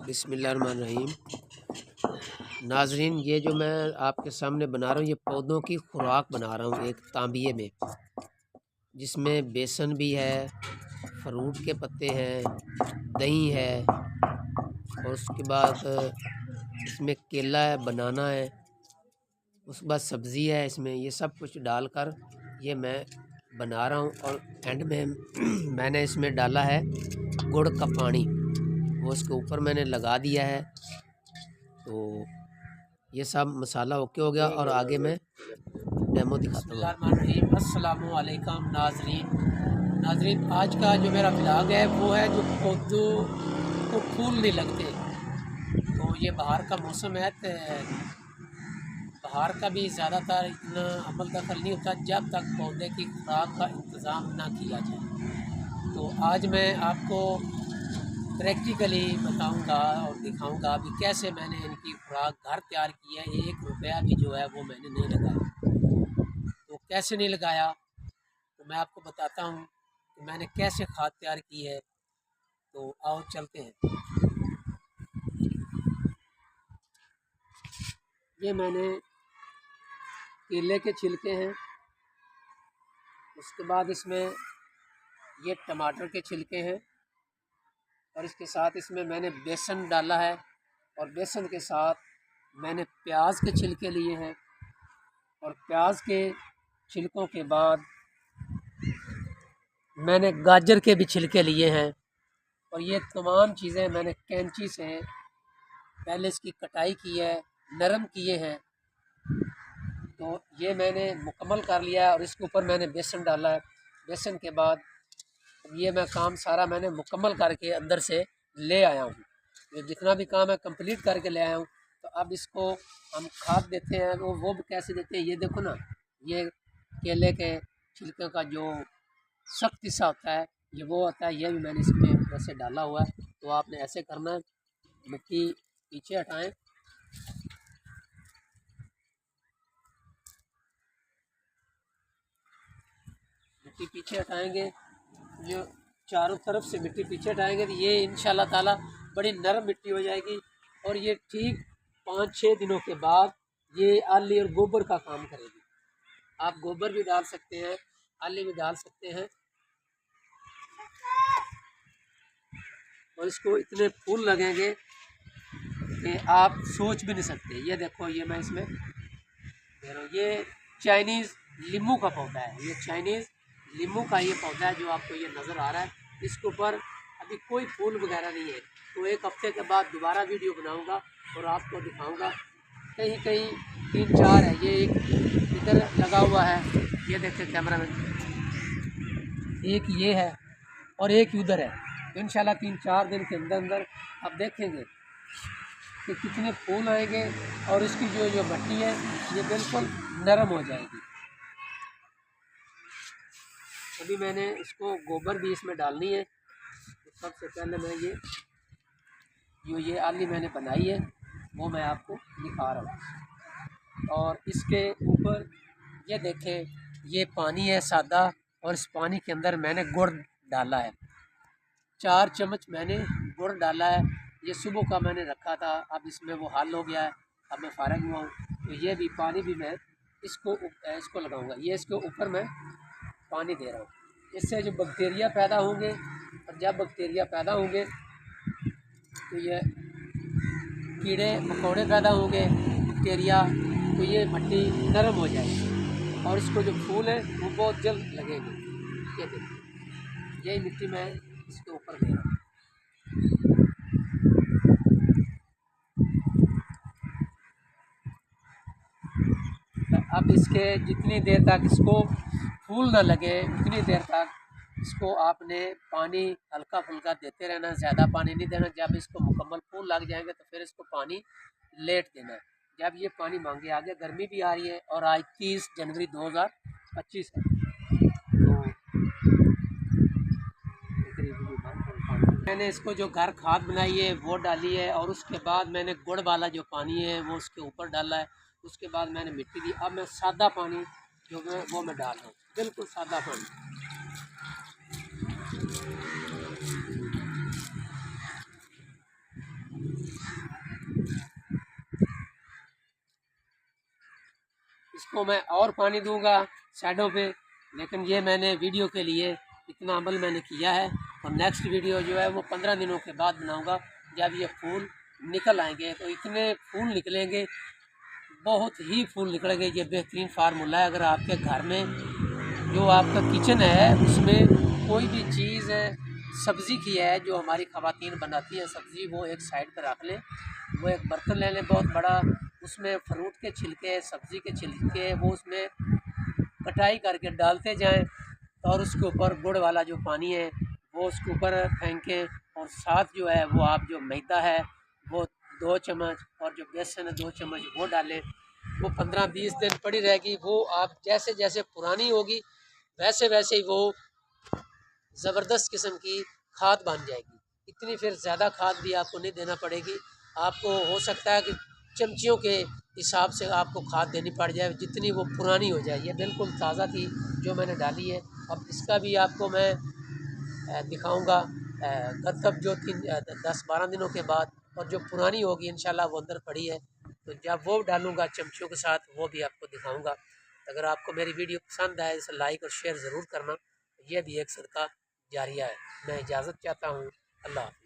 बिस्मिल्लाहिर्रहमानिर्रहीम। नाजरीन, ये जो मैं आपके सामने बना रहा हूँ, ये पौधों की खुराक बना रहा हूँ एक तांबिये में, जिसमें बेसन भी है, फ्रूट के पत्ते हैं, दही है और उसके बाद इसमें केला है, बनाना है, उसके बाद सब्ज़ी है इसमें। ये सब कुछ डालकर ये मैं बना रहा हूँ और एंड में मैंने इसमें डाला है गुड़ का पानी, वो इसके ऊपर मैंने लगा दिया है। तो ये सब मसाला ओके हो गया और आगे मैं डेमो दिखाता हूँ। अस्सलामुअलैकुम नाजरीन, आज का जो मेरा ब्लॉग है वो है जो पौधों को फूल नहीं लगते। तो ये बाहर का मौसम है, तो बाहर का भी ज़्यादातर इतना अमल दखल नहीं होता जब तक पौधे की खुराक का इंतज़ाम ना किया जाए। तो आज मैं आपको प्रैक्टिकली बताऊंगा और दिखाऊंगा कि कैसे मैंने इनकी खुराक घर तैयार की है। 1 रुपया भी जो है वो मैंने नहीं लगाया। तो कैसे नहीं लगाया तो मैं आपको बताता हूँ कि मैंने कैसे खाद तैयार की है। तो आओ चलते हैं। ये मैंने केले के छिलके हैं, उसके बाद इसमें ये टमाटर के छिलके हैं और इसके साथ इसमें मैंने बेसन डाला है और बेसन के साथ मैंने प्याज के छिलके लिए हैं और प्याज के छिलकों के बाद मैंने गाजर के भी छिलके लिए हैं और ये तमाम चीज़ें मैंने कैंची से पहले इसकी कटाई की है, नरम किए हैं। तो ये मैंने मुकम्मल कर लिया है और इसके ऊपर मैंने बेसन डाला है। बेसन के बाद ये मैं काम सारा मैंने मुकम्मल करके अंदर से ले आया हूँ। ये जितना भी काम है कंप्लीट करके ले आया हूँ। तो अब इसको हम खाद देते हैं। वो कैसे देते हैं ये देखो ना, ये केले के छिलके का जो सख्त हिस्सा होता है ये वो होता है, ये भी मैंने इसमें वैसे डाला हुआ है। तो आपने ऐसे करना है, मिट्टी पीछे हटाएं, मिट्टी पीछे हटाएंगे, जो चारों तरफ से मिट्टी पीछे हटाएंगे तो ये इंशाल्लाह ताला बड़ी नरम मिट्टी हो जाएगी। और ये ठीक 5-6 दिनों के बाद ये आली और गोबर का काम करेगी। आप गोबर भी डाल सकते हैं, आली भी डाल सकते हैं और इसको इतने फूल लगेंगे कि आप सोच भी नहीं सकते। ये देखो, ये मैं इसमें दे रहा हूँ, ये चाइनीज़ लीमू का पौधा है। ये चाइनीज़ लीमू का ये पौधा है जो आपको ये नज़र आ रहा है। इसके ऊपर अभी कोई फूल वगैरह नहीं है। तो 1 हफ्ते के बाद दोबारा वीडियो बनाऊंगा और आपको दिखाऊंगा। कहीं कहीं 3-4 है, ये एक इधर लगा हुआ है, ये देखते कैमरा में, एक ये है और एक उधर है। तो इंशाल्लाह 3-4 दिन के अंदर अंदर आप देखेंगे कि कितने फूल आएंगे और इसकी जो मिट्टी है ये बिल्कुल नरम हो जाएगी। अभी मैंने इसको गोबर भी इसमें डालनी है। तो सबसे पहले मैं ये आली मैंने बनाई है वो मैं आपको दिखा रहा हूँ। और इसके ऊपर ये देखें, ये पानी है सादा और इस पानी के अंदर मैंने गुड़ डाला है। 4 चम्मच मैंने गुड़ डाला है। ये सुबह का मैंने रखा था, अब इसमें वो हल हो गया है, अब मैं फारग हुआ हूँ। तो ये भी पानी भी मैं इसको लगाऊंगा। ये इसके ऊपर मैं पानी दे रहा हूँ। इससे जो बैक्टीरिया पैदा होंगे और जब बैक्टीरिया पैदा होंगे तो ये कीड़े मकोड़े पैदा होंगे, बैक्टीरिया, तो ये मिट्टी नरम हो जाएगी और इसको जो फूल है वो बहुत जल्द लगेंगे। ये देखिए, यही मिट्टी मैं इसके ऊपर दे रहा हूँ। अब इसके जितनी देर तक इसको फूल ना लगे उतनी देर तक इसको आपने पानी हल्का फुल्का देते रहना, ज़्यादा पानी नहीं देना। जब इसको मुकम्मल फूल लग जाएंगे तो फिर इसको पानी लेट देना है। जब ये पानी मांगे, आगे गर्मी भी आ रही है और आज 30 जनवरी 2025 है। तो मैंने इसको जो घर खाद बनाई है वो डाली है और उसके बाद मैंने गुड़ वाला जो पानी है वो उसके ऊपर डाला है। उसके बाद मैंने मिट्टी दी। अब मैं सादा पानी जो मैं वो मैं डाल रहा हूँ, बिल्कुल सादा पानी। इसको मैं और पानी दूंगा साइडों पे, लेकिन ये मैंने वीडियो के लिए इतना अमल मैंने किया है। और नेक्स्ट वीडियो जो है वो 15 दिनों के बाद बनाऊंगा, जब ये फूल निकल आएंगे। तो इतने फूल निकलेंगे, बहुत ही फूल निकलेंगे। ये बेहतरीन फार्मूला है। अगर आपके घर में जो आपका किचन है उसमें कोई भी चीज़ सब्ज़ी की है जो हमारी ख़वातीन बनाती हैं सब्ज़ी, वो एक साइड पर रख लें। वो एक बर्तन ले लें बहुत बड़ा, उसमें फ्रूट के छिलके, सब्ज़ी के छिलके वो उसमें कटाई करके डालते जाएं, और उसके ऊपर गुड़ वाला जो पानी है वो उसके ऊपर फेंकें। और साथ जो है वो आप जो मैदा है वो 2 चम्मच और जो बेसन है 2 चम्मच वो डालें। वो 15-20 दिन पड़ी रहेगी। वो आप जैसे जैसे पुरानी होगी वैसे वैसे ही वो ज़बरदस्त किस्म की खाद बन जाएगी। इतनी फिर ज़्यादा खाद भी आपको नहीं देना पड़ेगी। आपको हो सकता है कि चमचियों के हिसाब से आपको खाद देनी पड़ जाए जितनी वो पुरानी हो जाए। ये बिल्कुल ताज़ा थी जो मैंने डाली है। अब इसका भी आपको मैं दिखाऊंगा कब जो 10-12 दिनों के बाद। और जो पुरानी होगी इंशाल्लाह वो अंदर पड़ी है, तो जब वो डालूंगा चमचियों के साथ वो भी आपको दिखाऊंगा। अगर आपको मेरी वीडियो पसंद आए तो लाइक और शेयर ज़रूर करना। यह भी एक सदका जारिया है। मैं इजाज़त चाहता हूँ। अल्लाह हाफ़िज़।